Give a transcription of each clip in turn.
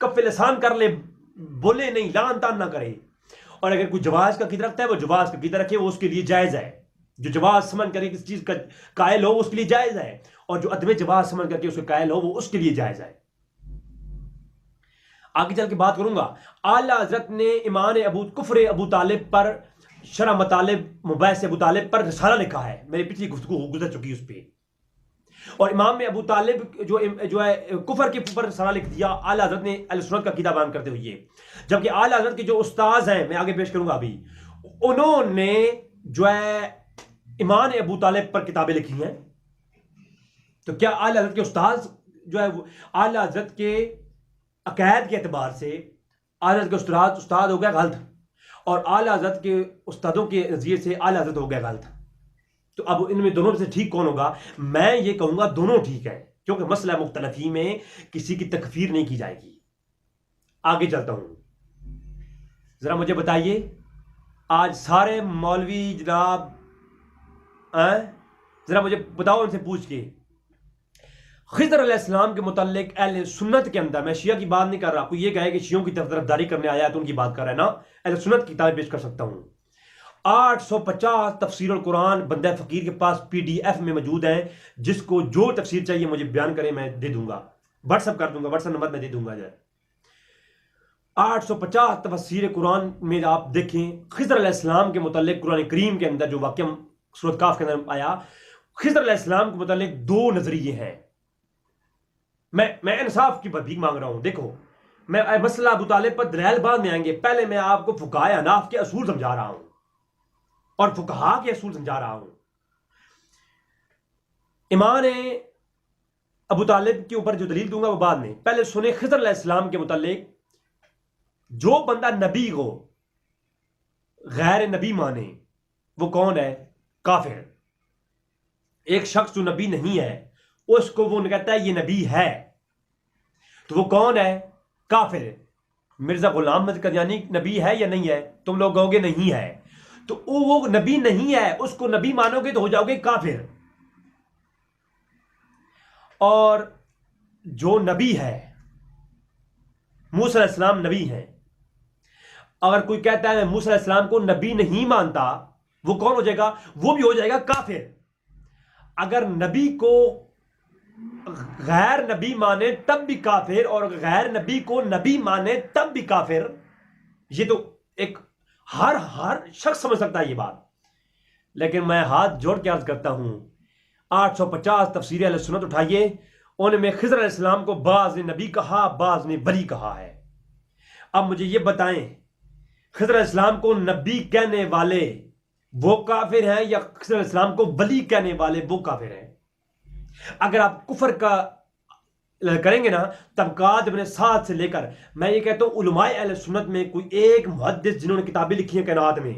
کف لسان کر لے, بولے نہیں, لان تان نہ کرے. اور اگر کوئی جواز کا عقیدہ رکھتا ہے وہ جواز کا عقیدہ رکھے, وہ اس کے لیے جائز ہے. جو جواز سمجھ کر کسی چیز کا قائل ہو اس کے لیے جائز ہے, اور جو عدم جواز سمجھ کر کے اس کے قائل ہو وہ اس کے لیے جائز ہے. آگے چل کے بات کروں گا. اعلیٰ حضرت نے ایمان کفر ابو طالب پر, شرح مطالب مباحث ابو طالب پر رسالہ لکھا ہے. میری پچھلی گفتگو گزر چکی اس پہ. اور امام ابو طالب جو ہے کفر کے اوپر رسالہ لکھ دیا اعلیٰ حضرت نے اہل سنت کا عقیدہ بیان کرتے ہوئے. جبکہ اعلیٰ حضرت کے جو استاذ ہیں, میں آگے پیش کروں گا ابھی, انہوں نے جو ہے ایمان ابو طالب پر کتابیں لکھی ہیں. تو کیا اعلیٰ حضرت کے استاذ جو ہے اعلیٰ حضرت کے عقائد کے اعتبار سے اعلیٰ حضرت کے استاد ہو گیا غلط, اور اعلیٰ حضرت کے استادوں کے نظریے سے اعلیٰ حضرت ہو گیا غلط؟ تو اب ان میں دونوں سے ٹھیک کون ہوگا؟ میں یہ کہوں گا دونوں ٹھیک ہے, کیونکہ مسئلہ مختلفی میں کسی کی تکفیر نہیں کی جائے گی. آگے چلتا ہوں. ذرا مجھے بتائیے, آج سارے مولوی جناب ذرا مجھے بتاؤ ان سے پوچھ کے, خضر علیہ السلام کے متعلق اہل سنت کے اندر, میں شیعہ کی بات نہیں کر رہا, کوئی یہ کہے کہ شیعوں کی طرفداری کرنے آیا ہے تو ان کی بات کر رہا ہے نا, اہل سنت کی کتابیں پیش کر سکتا ہوں. 850 تفسیر القرآن بندہ فقیر کے پاس PDF میں موجود ہیں. جس کو جو تفسیر چاہیے مجھے بیان کرے, میں دے دوں گا, واٹس ایپ کر دوں گا, واٹس ایپ نمبر میں دے دوں گا. 850 تفسیر قرآن میں آپ دیکھیں, خضر علیہ السلام کے متعلق قرآن کریم کے اندر جو واقعہ سورۃ کاف کے اندر آیا, خضر علیہ السلام کے متعلق 2 نظریے ہیں. میں انصاف کی بھیک مانگ رہا ہوں. دیکھو, میں مسئلہ ابو طالب پر دلائل بعد میں آئیں گے, پہلے میں آپ کو فقہائے احناف کے اصول سمجھا رہا ہوں اور فقہا کے اصول سمجھا رہا ہوں. ایمان ابو طالب کے اوپر جو دلیل دوں گا وہ بعد میں. پہلے سنیں خضر علیہ السلام کے متعلق, جو بندہ نبی کو غیر نبی مانے وہ کون ہے؟ کافر. ایک شخص جو نبی نہیں ہے اس کو وہ کہتا ہے یہ نبی ہے, تو وہ کون ہے؟ کافر. مرزا غلام احمد قادیانی نبی ہے یا نہیں ہے؟ تم لوگ کہو گے نہیں ہے, تو وہ نبی نہیں ہے, اس کو نبی مانو گے تو ہو جاؤ گے کافر. اور جو نبی ہے, موسیٰ علیہ السلام نبی ہیں, اگر کوئی کہتا ہے میں موسیٰ علیہ السلام کو نبی نہیں مانتا, وہ کون ہو جائے گا؟ وہ بھی ہو جائے گا کافر. اگر نبی کو غیر نبی مانے تب بھی کافر, اور غیر نبی کو نبی مانے تب بھی کافر. یہ تو ایک ہر شخص سمجھ سکتا ہے یہ بات. لیکن میں ہاتھ جوڑ کے عرض کرتا ہوں, 850 تفسیر اہل سنت اٹھائیے, ان میں خضر علیہ السلام کو بعض نے نبی کہا, بعض نے ولی کہا ہے. اب مجھے یہ بتائیں, خضر علیہ السلام کو نبی کہنے والے وہ کافر ہیں یا خضر علیہ السلام کو ولی کہنے والے وہ کافر ہیں؟ اگر آپ کفر کا کریں گے نا, طبقات ابن سعد سے لے کر, میں یہ کہتا ہوں علماء اہل سنت میں کوئی ایک محدث جنہوں نے کتابیں لکھی ہیں کائنات میں,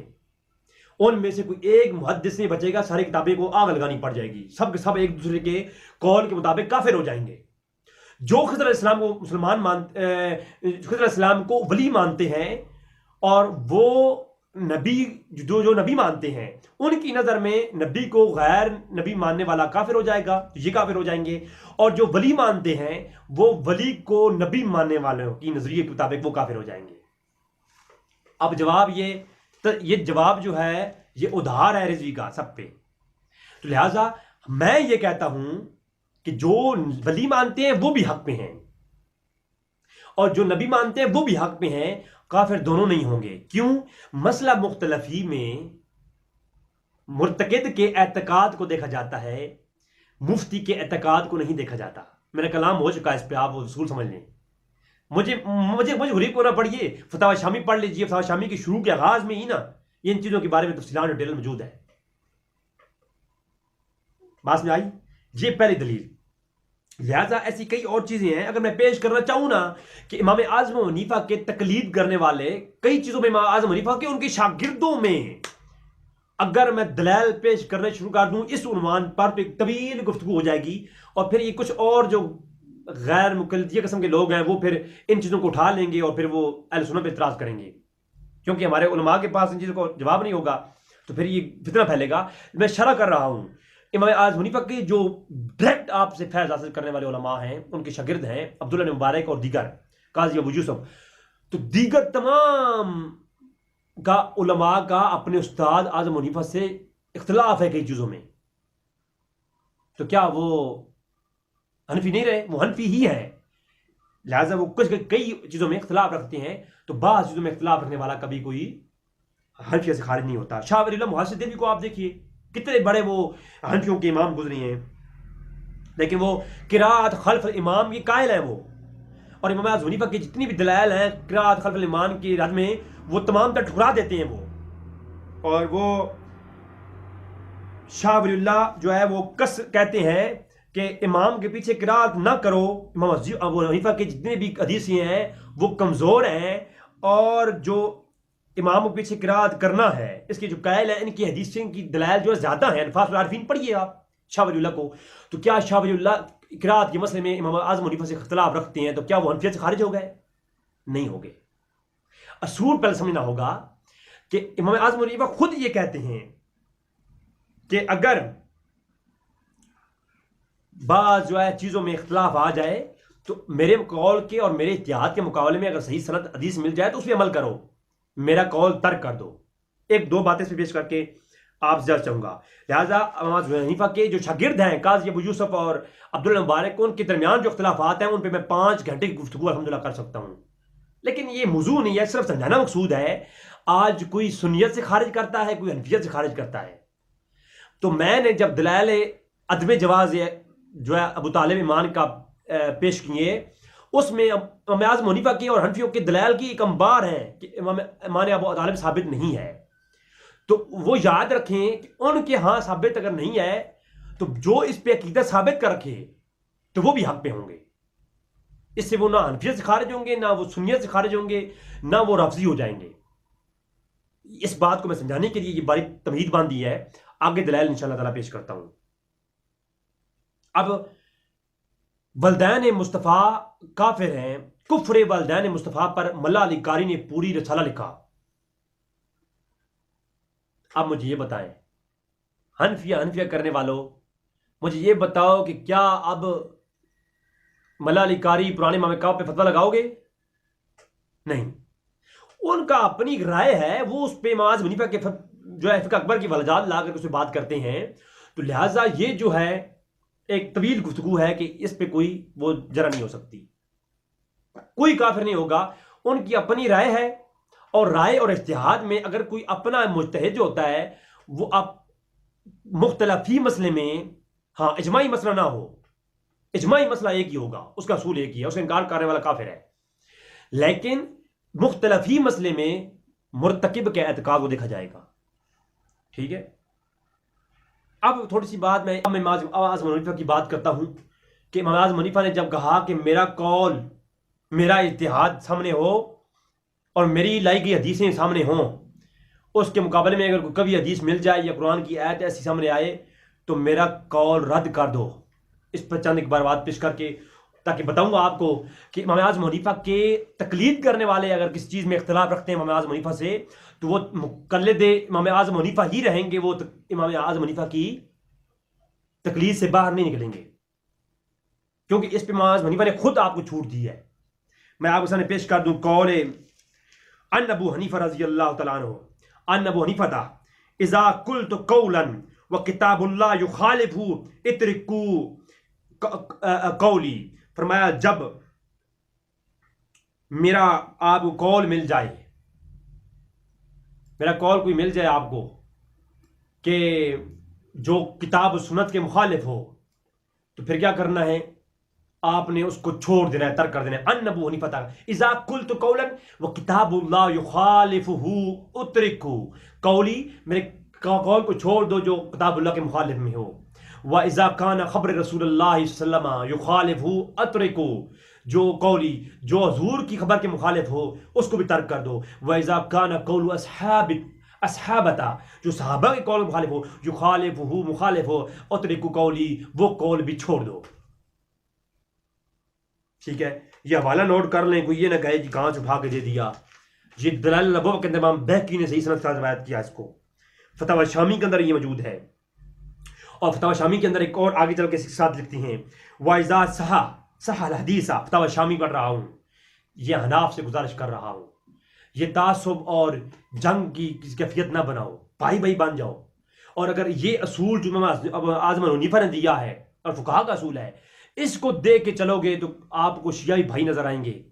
ان میں سے کوئی ایک محدث نہیں بچے گا, ساری کتابیں کو آگ لگانی پڑ جائے گی, سب کے سب ایک دوسرے کے قول کے مطابق کافر ہو جائیں گے. جو خضر علیہ السلام کو خضر علیہ السلام کو ولی مانتے ہیں اور وہ نبی جو نبی مانتے ہیں, ان کی نظر میں نبی کو غیر نبی ماننے والا کافر ہو جائے گا, یہ کافر ہو جائیں گے. اور جو ولی مانتے ہیں وہ ولی کو نبی ماننے والوں کی نظریے کے مطابق وہ کافر ہو جائیں گے. اب جواب یہ جواب جو ہے یہ ادھار ہے رضوی کا سب پہ. تو لہٰذا میں یہ کہتا ہوں کہ جو ولی مانتے ہیں وہ بھی حق پہ ہیں, اور جو نبی مانتے ہیں وہ بھی حق پہ ہیں, کافر دونوں نہیں ہوں گے. کیوں؟ مسئلہ مختلفی میں مرتکد کے اعتقاد کو دیکھا جاتا ہے, مفتی کے اعتقاد کو نہیں دیکھا جاتا. میرا کلام ہو چکا ہے اس پہ, آپ اصول سمجھ لیں. مجھے غریب کو نہ پڑھیے, فتاوی شامی پڑھ لیجیے. فتاوی شامی کے شروع کے آغاز میں ہی نا یہ ان چیزوں کے بارے میں تفصیلات ڈیٹیل موجود ہے. بات میں آئی؟ یہ پہلی دلیل. لہذا ایسی کئی اور چیزیں ہیں, اگر میں پیش کرنا چاہوں نا کہ امام اعظم حنیفہ کے تقلید کرنے والے کئی چیزوں میں, امام اعظم حنیفہ کے ان کے شاگردوں میں اگر میں دلائل پیش کرنے شروع کر دوں اس عنوان پر تو ایک طویل گفتگو ہو جائے گی, اور پھر یہ کچھ اور جو غیر مقلدیہ قسم کے لوگ ہیں وہ پھر ان چیزوں کو اٹھا لیں گے اور پھر وہ اہل سنت پہ اعتراض کریں گے, کیونکہ ہمارے علماء کے پاس ان چیزوں کو جواب نہیں ہوگا تو پھر یہ فتنہ پھیلے گا. میں شرح کر رہا ہوں, امام اعظم حنیفہ کے جو ڈائریکٹ آپ سے فیض حاصل کرنے والے علماء ہیں, ان کے شاگرد ہیں عبداللہ بن مبارک اور دیگر, قاضی ابو یوسف، تو دیگر تمام کا علماء کا اپنے استاد اعظم حنیفہ سے اختلاف ہے کئی چیزوں میں، تو کیا وہ حنفی نہیں رہے؟ وہ حنفی ہی ہے، لہٰذا وہ کئی چیزوں میں اختلاف رکھتے ہیں، تو بعض چیزوں میں اختلاف رکھنے والا کبھی کوئی حنفیت سے خارج نہیں ہوتا۔ شاہ ولی اللہ محدث دہلوی کو آپ دیکھیے، کتنے بڑے وہ حنفیوں کے امام گزرے ہیں، لیکن وہ قرات خلف الامام کی قائل ہیں وہ، اور امام اعظم حنیفہ کی جتنی بھی دلائل ہیں قرات خلف الامام کی رد میں، وہ تمام تر ٹھکرا دیتے ہیں وہ، اور وہ شاہ ولی اللہ جو ہے وہ کہتے ہیں کہ امام کے پیچھے قرات نہ کرو، امام ابو حنیفہ کے جتنے بھی حدیثیں ہیں وہ کمزور ہیں، اور جو امام کے پیچھے قرات کرنا ہے اس کی جو قائل ہے ان کی حدیثیں کی دلائل جو ہے زیادہ ہیں۔ الفاظ العارفین پڑھیے آپ شاہ ولی اللہ کو، تو کیا شاہ ولی اللہ قرات کے مسئلے میں امام اعظم حنیفہ سے اختلاف رکھتے ہیں، تو کیا وہ حنفیت سے خارج ہو گئے؟ نہیں ہو گئے۔ اصول پہلے سمجھنا ہوگا کہ امام اعظم حنیفہ خود یہ کہتے ہیں کہ اگر بعض جو ہے چیزوں میں اختلاف آ جائے تو میرے قول کے اور میرے اجتہاد کے مقابلے میں اگر صحیح سند حدیث مل جائے تو اس پہ عمل کرو، میرا قول ترک کر دو۔ ایک دو باتیں اس پہ پیش کر کے آپ سے چاہوں گا۔ لہٰذا امام اعظم حنیفہ کے جو شاگرد ہیں قاضی ابو یوسف اور عبداللہ مبارک، ان کے درمیان جو اختلافات ہیں ان پہ میں 5 گھنٹے کی گفتگو الحمدللہ کر سکتا ہوں، لیکن یہ موضوع نہیں ہے، صرف سمجھانا مقصود ہے۔ آج کوئی سنیت سے خارج کرتا ہے، کوئی حنفیت سے خارج کرتا ہے، تو میں نے جب دلائل عدم جواز جو ہے ابو طالب ایمان کا پیش کیے، اس میں امام اعظم حنیفہ کی اور حنفیوں کے دلائل کی ایک انبار ہیں کہ ایمان ابو طالب ثابت نہیں ہے، تو وہ یاد رکھیں کہ ان کے ہاں ثابت اگر نہیں ہے تو جو اس پہ عقیدہ ثابت کر رکھے تو وہ بھی حق پہ ہوں گے، اس سے وہ نہ حنفیت سے خارج ہوں گے، نہ وہ سنیت سے خارج ہوں گے، نہ وہ رافضی ہو جائیں گے۔ اس بات کو میں سمجھانے کے لیے یہ باری تمہید باندھی ہے، آگے دلائل انشاءاللہ تعالیٰ پیش کرتا ہوں۔ اب والدین مصطفیٰ کافر ہیں، کفر والدین مصطفیٰ پر ملا علی قاری نے پوری رسالہ لکھا۔ اب مجھے یہ بتائیں حنفیہ کرنے والوں، مجھے یہ بتاؤ کہ کیا اب ملا علی قاری پرانے امام کعب پہ فتویٰ لگاؤ گے؟ نہیں، ان کا اپنی رائے ہے، وہ اس پہ امام اعظم حنیفہ کے جو ہے فقہ اکبر کی وجہات لا کر اس پہ بات کرتے ہیں، تو لہٰذا یہ جو ہے ایک طویل گفتگو ہے کہ اس پہ کوئی وہ جرا نہیں ہو سکتی، کوئی کافر نہیں ہوگا، ان کی اپنی رائے ہے، اور رائے اور اجتہاد میں اگر کوئی اپنا مجتہد جو ہوتا ہے وہ اب مختلفی مسئلے میں، ہاں اجماعی مسئلہ نہ ہو، اجماعی مسئلہ ایک ہی ہوگا، اس کا اصول ایک ہی ہے، اس کا انکار کرنے والا کافر ہے، لیکن مختلفی مسئلے میں مرتکب کے اعتقاد کو دیکھا جائے گا۔ ٹھیک ہے، اب تھوڑی سی بات میں امام اعظم حنیفہ کی بات کرتا ہوں کہ امام اعظم حنیفہ نے جب کہا کہ میرا قول، میرا اجتہاد سامنے ہو اور میری لائی گئی حدیثیں سامنے ہوں، اس کے مقابلے میں اگر کوئی کبھی حدیث مل جائے یا قرآن کی آیت ایسی سامنے آئے تو میرا قول رد کر دو۔ اس پر چند ایک بار بات پیش کر کے تاکہ بتاؤں گا آپ کو کہ امام اعظم حنیفہ کے تقلید کرنے والے اگر کسی چیز میں اختلاف رکھتے ہیں امام اعظم حنیفہ سے تو وہ مقلد امام اعظم حنیفہ ہی رہیں گے، وہ امام اعظم حنیفہ کی تقلید سے باہر نہیں نکلیں گے، کیونکہ اس پہ امام اعظم حنیفہ نے خود آپ کو چھوٹ دی ہے۔ میں آپ کے سامنے پیش کر دوں قول ان ابو حنیفہ رضی اللہ تعالیٰ عنہ، ان ابو حنیفہ اذا قلت قولا وکتاب اللہ یخالفہ اترکوا قولی، فرمایا جب میرا آپ کو قول مل جائے، میرا قول کوئی مل جائے آپ کو کہ جو کتاب و سنت کے مخالف ہو، تو پھر کیا کرنا ہے؟ آپ نے اس کو چھوڑ دینا ہے، ترک کر دینا ہے۔ ان ابو حنیفہ اذا قلت قولا وکتاب اللہ یخالفہ اترکوا قولی، میرے قول کو چھوڑ دو جو کتاب اللہ کے مخالف میں ہو۔ وَإِذَا كَانَ خبر رسول اللہ صلی اللہ علیہ وسلم يُخَالِفُهُ أَتْرِكُوا، جو قولی جو حضور کی خبر کے مخالف ہو اس کو بھی ترک کر دو۔ وَإِذَا كَانَ قَوْلُ أَصْحَابَتَا، جو صحابہ کے قول مخالف ہو، يُخَالِفُهُ مخالف ہو، أَتْرِكُوا قولی، وہ قول بھی چھوڑ دو۔ ٹھیک ہے، یہ حوالہ نوٹ کر لیں، کوئی یہ نہ کہے کہ کہاں سے اٹھا کے دے دیا۔ یہ دلائل الابواب کے اندر امام بہقی نے صحیح سند سے روایت کیا اس کو، فتاوی شامی کے اندر یہ موجود ہے، اور فتاوی شامی کے اندر ایک اور آگے چل کے ساتھ لکھتے ہیں وَإِذَا صَحَّ الْحَدِيثَ، فتاوی شامی پڑھ رہا ہوں، یہ حناف سے گزارش کر رہا ہوں، یہ تعصب اور جنگ کی کیفیت نہ بناؤ، بھائی بھائی بن جاؤ. اور اگر یہ اصول جو امام اعظم ابو حنیفہ نے دیا ہے اور فقہا کا اصول ہے، اس کو دیکھ کے چلو گے تو آپ کو شیعی بھائی نظر آئیں گے،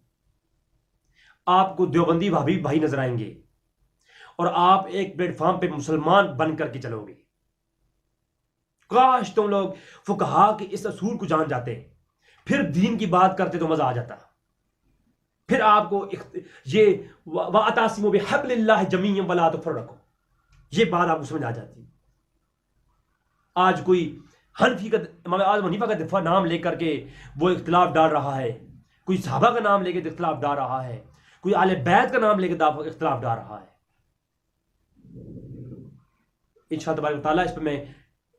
آپ کو دیوبندی بھابی بھائی نظر آئیں گے، اور آپ ایک پلیٹ فارم پہ مسلمان بن کر کے چلو گے. کاش تم لوگ فقہا کے اس اصول کو جان جاتے، پھر دین کی بات کرتے تو مزہ آ جاتا. پھر آپ کو یہ وَاعْتَصِمُوا بِحَبْلِ اللَّهِ جَمِيعًا وَلَا تَفَرَّقُوا، یہ بات آپ کو سمجھ آ جاتی. آج کوئی حنفی کا امام اعظم حنیفہ کا دفاع نام لے کر کے وہ اختلاف ڈال رہا ہے، کوئی صحابہ کا نام لے کے اختلاف ڈال رہا ہے، کوئی اہل بیت کا نام لے کے اختلاف ڈال رہا ہے. انشاءاللہ تبارک و تعالیٰ اس پہ میں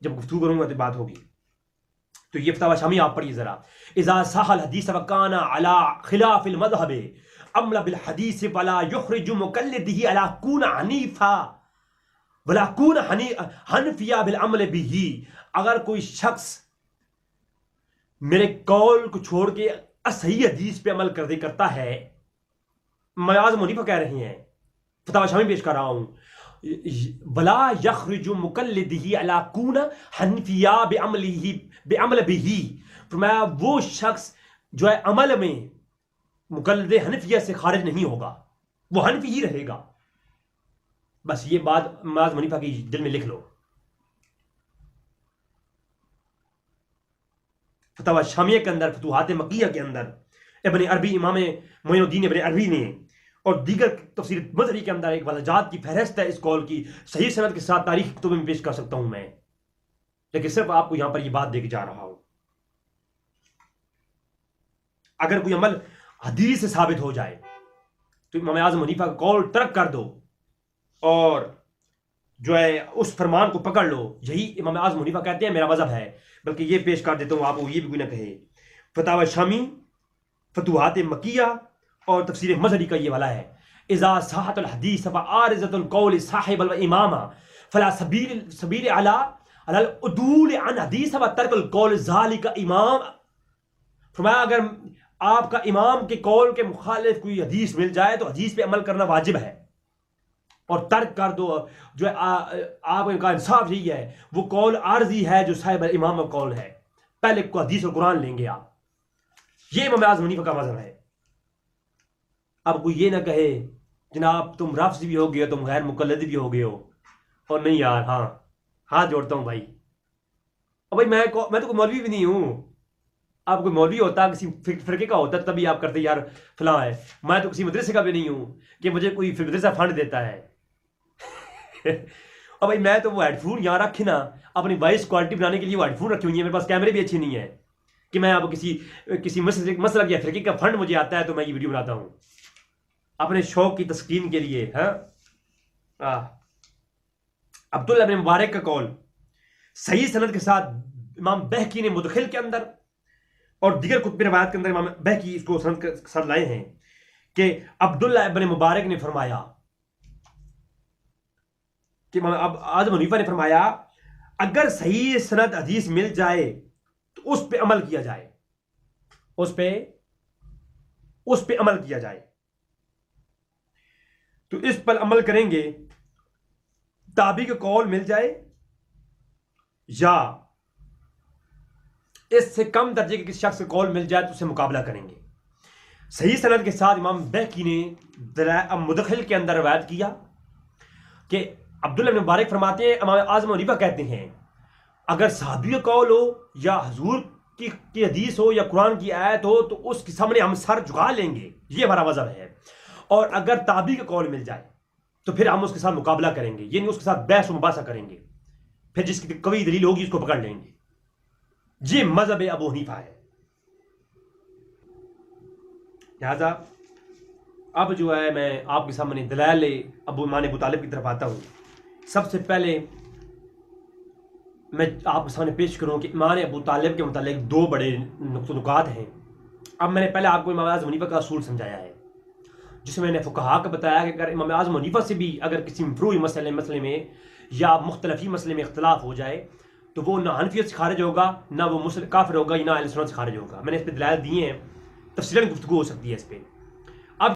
جب گفتگو کروں گا تو بات ہوگی. تو یہ فتاوی شامی آپ پڑھیے ذرا. اذا صح الحدیث وکان علی خلاف المذہب عمل بالحدیث ولا یخرج مقلدہ علی کون حنیفہ ولا کون حنفیہ بالعمل بہ. اگر کوئی شخص میرے قول کو چھوڑ کے صحیح حدیث پہ عمل کرتا ہے، امام اعظم حنیفہ کہہ رہے ہیں، فتاوی شامی پیش کر رہا ہوں، ولا یخرج مقلدہ علی کون حنفیہ بعمل بہ. فرمایا وہ شخص جو ہے عمل میں مقلد حنفیہ سے خارج نہیں ہوگا، وہ حنفی ہی رہے گا. بس یہ بات امام اعظم حنیفہ کی دل میں لکھ لو. فتاوی شامیہ کے اندر، فتوحات مکیہ کے اندر ابن عربی، امام معین الدین ابن عربی نے اور دیگر تفسیر مظہری کے اندر ایک وجہات کی فہرست ہے اس قول کی، صحیح سند کے ساتھ تاریخ کتب میں پیش کر سکتا ہوں میں، لیکن صرف آپ کو یہاں پر یہ بات دے کے جا رہا ہوں. اگر کوئی عمل حدیث سے ثابت ہو جائے تو امام اعظم حنیفہ کا قول ترک کر دو اور جو ہے اس فرمان کو پکڑ لو. یہی امام اعظم حنیفہ کہتے ہیں میرا مذہب ہے. بلکہ یہ پیش کر دیتا ہوں آپ کو، یہ بھی کوئی نہ کہے. فتاوی شامی، فتوحات مکیہ اور تفسیر مظہری کا یہ والا ہے. اذا صحت الحدیث فعارضۃ القول صاحب الامام فلا سبیل علی العدول عن حدیث وترک القول ذلک امام. فرمایا اگر آپ کا امام کے قول کے مخالف کوئی حدیث مل جائے تو حدیث پہ عمل کرنا واجب ہے، اور ترک کر دو جو آپ کا انصاف یہی ہے وہ قول عارضی ہے جو صاحب امام کا قول ہے. پہلے کو حدیث اور قرآن لیں گے آپ. یہ امام اعظم حنیفہ کا مذہب ہے. اب کوئی یہ نہ کہے جناب تم رافضی بھی ہو گئے ہو، تم غیر مقلد بھی ہو گئے ہو. اور نہیں یار، ہاں ہاتھ جوڑتا ہوں بھائی. اور بھائی میں تو کوئی مولوی بھی نہیں ہوں. آپ کوئی مولوی ہوتا، کسی فرقے کا ہوتا تبھی آپ کرتے یار فلاں ہے. میں تو کسی مدرسے کا بھی نہیں ہوں کہ مجھے کوئی مدرسہ فنڈ دیتا ہے. اور بھائی میں تو وہ ہیڈ فون یہاں رکھے نا اپنی وائس کوالٹی بنانے کے لیے، وہ ہیڈ فون رکھی ہوئی ہیں میرے پاس، کیمرے بھی اچھی نہیں ہے کہ میں اب کسی مسلک یا فرقے کا فنڈ مجھے آتا ہے تو میں یہ ویڈیو بناتا ہوں اپنے شوق کی تسکین کے لیے. ہاں عبداللہ بن مبارک کا قول صحیح سند کے ساتھ امام بہقی نے مدخل کے اندر اور دیگر کتب روایت کے اندر امام بہقی اس کو سند کے ساتھ لائے ہیں کہ عبداللہ ابن مبارک نے فرمایا کہ امام اعظم حنیفہ نے فرمایا اگر صحیح سند حدیث مل جائے تو اس پہ عمل کیا جائے، اس پہ عمل کیا جائے. تو اس پر عمل کریں گے، تابعی کا قول مل جائے یا اس سے کم درجے کے کسی شخص کا قول مل جائے تو اسے مقابلہ کریں گے. صحیح سند کے ساتھ امام بہقی نے مدخل کے اندر روایت کیا کہ عبداللہ بن مبارک فرماتے ہیں امام اعظم حنیفہ کہتے ہیں اگر صحابی کا قول ہو یا حضور کی حدیث ہو یا قرآن کی آیت ہو تو اس کے سامنے ہم سر جھکا لیں گے، یہ ہمارا مذہب ہے. اور اگر تابعی کا قول مل جائے تو پھر ہم اس کے ساتھ مقابلہ کریں گے، یعنی اس کے ساتھ بحث و مباحثہ کریں گے، پھر جس کی قوی دلیل ہوگی اس کو پکڑ لیں گے. یہ مذہب ابو حنیفہ ہے. لہذا اب جو ہے میں آپ کے سامنے دلائل امام ابو طالب کی طرف آتا ہوں. سب سے پہلے میں آپ کے سامنے پیش کروں کہ امام ابو طالب کے متعلق دو بڑے نکات ہیں. اب میں نے پہلے آپ کو امام اعظم حنیفہ کا اصول سمجھایا ہے جس میں نے فقہا کا بتایا کہ اگر امام اعظم حنیفہ سے بھی اگر کسی مفروعی مسئلے میں یا مختلفی مسئلے میں اختلاف ہو جائے تو وہ نہ حنفیت سے خارج ہوگا، نہ وہ کافر ہوگا، نہ اہل سنت سے خارج ہوگا. میں نے اس پہ دلائل دیے ہیں، تفصیلاً گفتگو ہو سکتی ہے اس پہ.